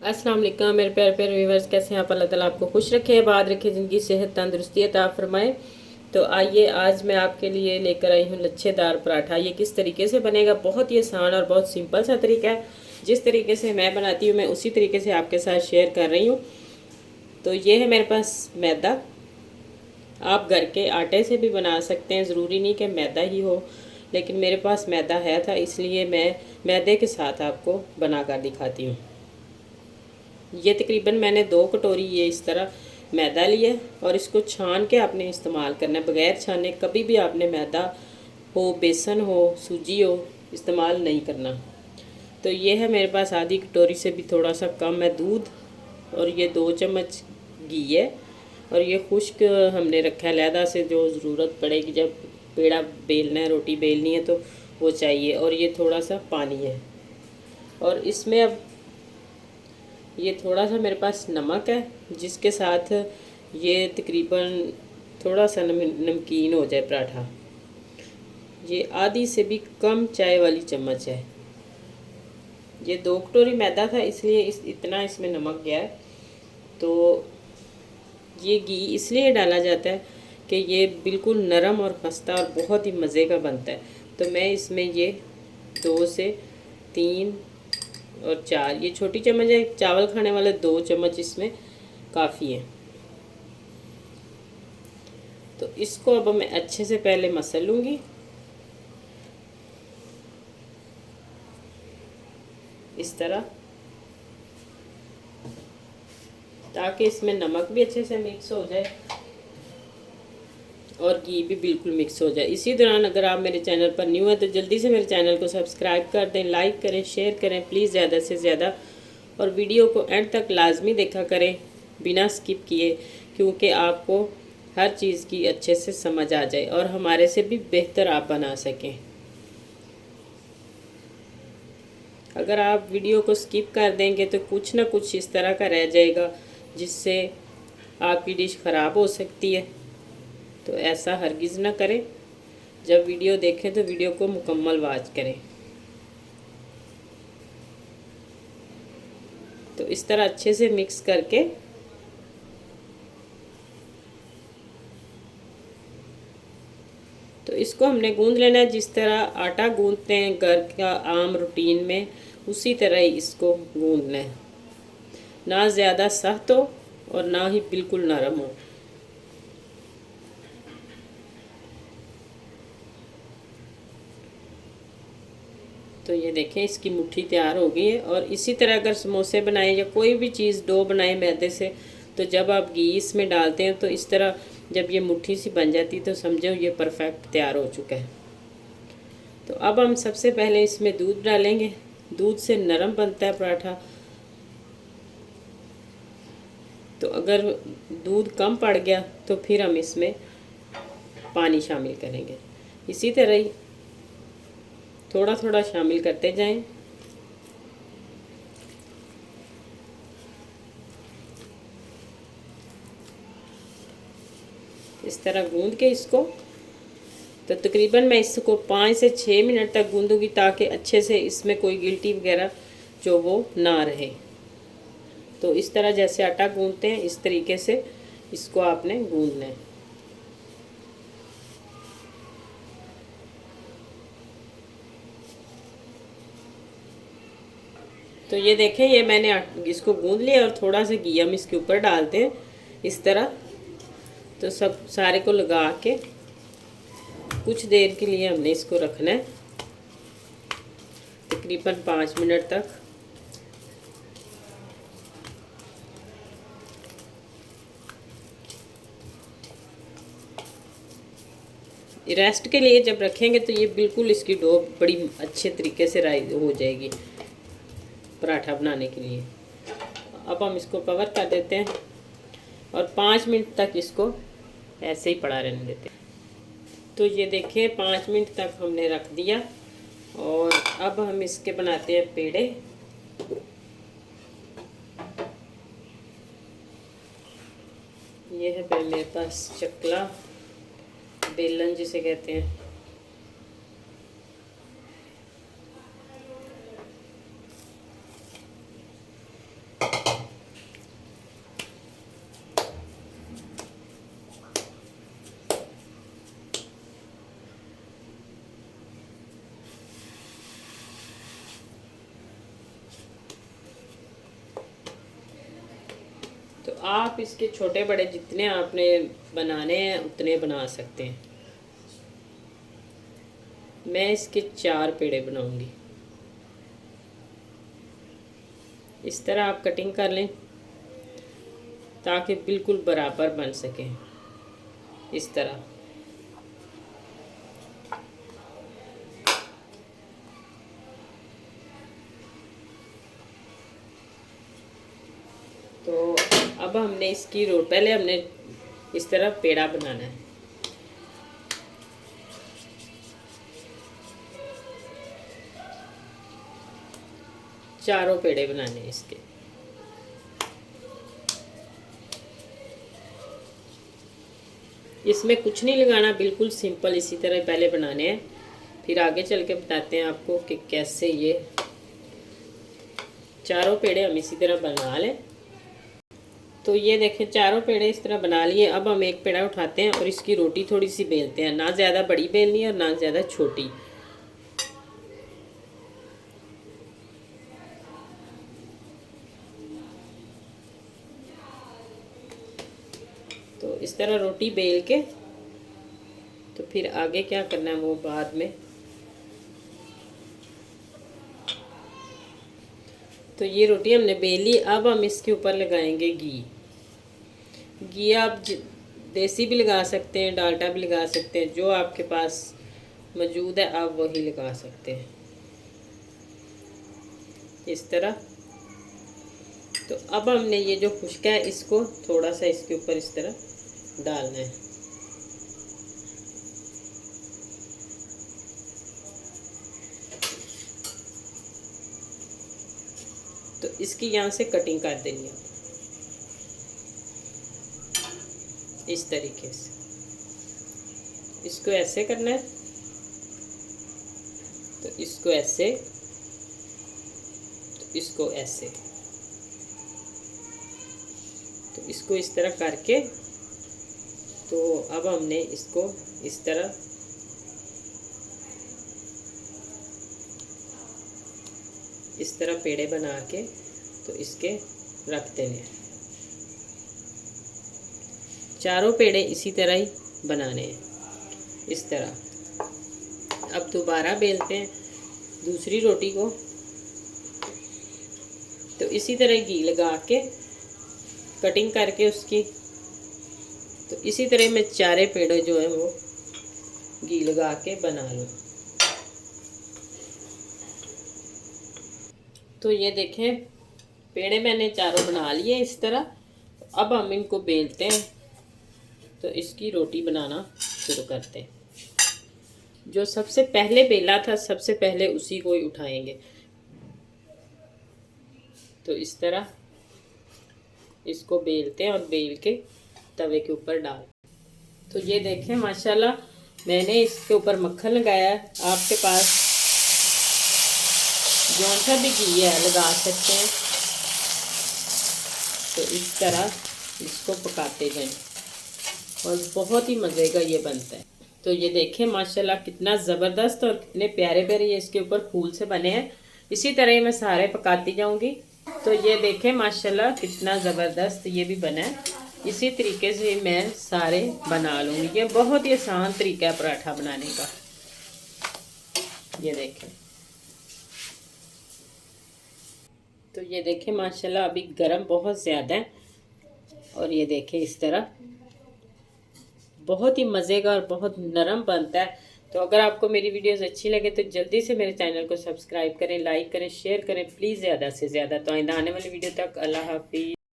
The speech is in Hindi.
अस्सलाम वालेकुम मेरे प्यारे प्यारे व्यूवर्स, कैसे हैं आप? अल्लाह ताला आपको खुश रखे, आबाद रखे, ज़िंदगी सेहत तंदुरुस्ती अता फरमाए। तो आइए आज मैं आपके लिए लेकर आई हूँ लच्छेदार पराठा। ये किस तरीके से बनेगा, बहुत ही आसान और बहुत सिंपल सा तरीका है। जिस तरीके से मैं बनाती हूँ मैं उसी तरीके से आपके साथ शेयर कर रही हूँ। तो ये है मेरे पास मैदा। आप घर के आटे से भी बना सकते हैं, ज़रूरी नहीं कि मैदा ही हो, लेकिन मेरे पास मैदा है था, इसलिए मैं मैदे के साथ आपको बना कर दिखाती हूँ। ये तकरीबन मैंने 2 कटोरी ये इस तरह मैदा लिया और इसको छान के आपने इस्तेमाल करना है। बग़ैर छाने कभी भी आपने मैदा हो, बेसन हो, सूजी हो, इस्तेमाल नहीं करना। तो ये है मेरे पास आधी कटोरी से भी थोड़ा सा कम है दूध, और ये 2 चम्मच घी है, और ये खुश्क हमने रखा है अलहदा से, जो ज़रूरत पड़ेगी जब पेड़ा बेलना है, रोटी बेलनी है तो वो चाहिए। और ये थोड़ा सा पानी है, और इसमें अब ये थोड़ा सा मेरे पास नमक है, जिसके साथ ये तकरीबन थोड़ा सा नमकीन हो जाए पराठा। ये आधी से भी कम चाय वाली चम्मच है। ये 2 कटोरी मैदा था, इसलिए इतना इसमें नमक गया है। तो ये घी इसलिए डाला जाता है कि ये बिल्कुल नरम और खस्ता और बहुत ही मज़े का बनता है। तो मैं इसमें ये 2 से 3 और 4, ये छोटी चम्मच है, चावल खाने वाले 2 चम्मच इसमें काफ़ी है। तो इसको अब मैं अच्छे से पहले मसल लूँगी इस तरह, ताकि इसमें नमक भी अच्छे से मिक्स हो जाए और घी भी बिल्कुल मिक्स हो जाए। इसी दौरान अगर आप मेरे चैनल पर न्यू हैं तो जल्दी से मेरे चैनल को सब्सक्राइब कर दें, लाइक करें, शेयर करें प्लीज़ ज़्यादा से ज़्यादा, और वीडियो को एंड तक लाजमी देखा करें बिना स्किप किए, क्योंकि आपको हर चीज़ की अच्छे से समझ आ जाए और हमारे से भी बेहतर आप बना सकें। अगर आप वीडियो को स्किप कर देंगे तो कुछ ना कुछ इस तरह का रह जाएगा जिससे आपकी डिश ख़राब हो सकती है। तो ऐसा हरगिज़ ना करें। जब वीडियो देखें तो वीडियो को मुकम्मल वॉच करें। तो इस तरह अच्छे से मिक्स करके तो इसको हमने गूंद लेना है, जिस तरह आटा गूंदते हैं घर का आम रूटीन में, उसी तरह ही इसको गूंदना है। ना ज़्यादा सख्त हो और ना ही बिल्कुल नरम हो। तो ये देखें इसकी मुट्ठी तैयार हो गई है। और इसी तरह अगर समोसे बनाएं या कोई भी चीज़ डो बनाएं मैदे से, तो जब आप घी इसमें डालते हैं तो इस तरह जब ये मुट्ठी सी बन जाती तो समझो ये परफेक्ट तैयार हो चुका है। तो अब हम सबसे पहले इसमें दूध डालेंगे। दूध से नरम बनता है पराठा। तो अगर दूध कम पड़ गया तो फिर हम इसमें पानी शामिल करेंगे। इसी तरह ही थोड़ा थोड़ा शामिल करते जाएं। इस तरह गूंद के इसको, तो तकरीबन मैं इसको 5 से 6 मिनट तक गूंदूंगी, ताकि अच्छे से इसमें कोई गिल्टी वगैरह जो वो ना रहे। तो इस तरह जैसे आटा गूंदते हैं इस तरीके से इसको आपने गूंदना है। तो ये देखें, ये मैंने इसको गूंद लिया और थोड़ा सा घी हम इसके ऊपर डालते हैं इस तरह। तो सब सारे को लगा के कुछ देर के लिए हमने इसको रखना है, तकरीबन 5 मिनट तक। रेस्ट के लिए जब रखेंगे तो ये बिल्कुल इसकी डो बड़ी अच्छे तरीके से राइज हो जाएगी पराठा बनाने के लिए। अब हम इसको कवर कर देते हैं और 5 मिनट तक इसको ऐसे ही पड़ा रहने देते हैं। तो ये देखिए 5 मिनट तक हमने रख दिया, और अब हम इसके बनाते हैं पेड़े। ये है मेरे पास चकला बेलन जिसे कहते हैं। आप इसके छोटे बड़े जितने आपने बनाने हैं उतने बना सकते हैं। मैं इसके 4 पेड़े बनाऊंगी। इस तरह आप कटिंग कर लें ताकि बिल्कुल बराबर बन सके। इस तरह तो अब हमने इसकी पहले हमने इस तरह पेड़ा बनाना है। चारों पेड़े बनाने हैं इसके। इसमें कुछ नहीं लगाना, बिल्कुल सिंपल इसी तरह पहले बनाने हैं, फिर आगे चल के बताते हैं आपको कि कैसे ये चारों पेड़े हम इसी तरह बना लें। तो ये देखें चारों पेड़े इस तरह बना लिए। अब हम एक पेड़ा उठाते हैं और इसकी रोटी थोड़ी सी बेलते हैं, ना ज़्यादा बड़ी बेलनी है और ना ज़्यादा छोटी। तो इस तरह रोटी बेल के तो फिर आगे क्या करना है वो बाद में। तो ये रोटी हमने बेल ली। अब हम इसके ऊपर लगाएंगे घी। घी आप देसी भी लगा सकते हैं, डालडा भी लगा सकते हैं, जो आपके पास मौजूद है आप वही लगा सकते हैं। इस तरह। तो अब हमने ये जो खुश्का है इसको थोड़ा सा इसके ऊपर इस तरह डालना है। तो इसकी यहाँ से कटिंग कर देनी है इस तरीके से। इसको ऐसे करना है, तो इसको ऐसे, तो इसको ऐसे। तो इसको इस तरह करके तो अब हमने इसको इस तरह पेड़े बना के तो इसके रख देने हैं। चारों पेड़े इसी तरह ही बनाने हैं इस तरह। अब दोबारा बेलते हैं दूसरी रोटी को। तो इसी तरह घी लगा के कटिंग करके उसकी, तो इसी तरह मैं चारे पेड़े जो है वो घी लगा के बना लूँ। तो ये देखें पेड़े मैंने चारों बना लिए इस तरह। अब हम इनको बेलते हैं तो इसकी रोटी बनाना शुरू करते हैं। जो सबसे पहले बेला था सबसे पहले उसी को ही उठाएंगे। तो इस तरह इसको बेलते हैं और बेल के तवे के ऊपर डाल। तो ये देखें माशाल्लाह मैंने इसके ऊपर मक्खन लगाया है। आपके पास जौन सा भी घी है लगा सकते हैं। तो इस तरह इसको पकाते जाएं और बहुत ही मज़े का ये बनता है। तो ये देखें माशाल्लाह कितना ज़बरदस्त और कितने प्यारे प्यारे ये इसके ऊपर फूल से बने हैं। इसी तरह ही मैं सारे पकाती जाऊंगी। तो ये देखें माशाल्लाह कितना ज़बरदस्त ये भी बना है। इसी तरीके से मैं सारे बना लूँगी। ये बहुत ही आसान तरीका है पराठा बनाने का। ये देखें। तो ये देखें माशाल्लाह अभी गरम बहुत ज़्यादा है और ये देखें इस तरह बहुत ही मज़े का और बहुत नरम बनता है। तो अगर आपको मेरी वीडियोस अच्छी लगे तो जल्दी से मेरे चैनल को सब्सक्राइब करें, लाइक करें, शेयर करें प्लीज़ ज़्यादा से ज़्यादा। तो आइंदा आने वाली वीडियो तक अल्लाह हाफिज़।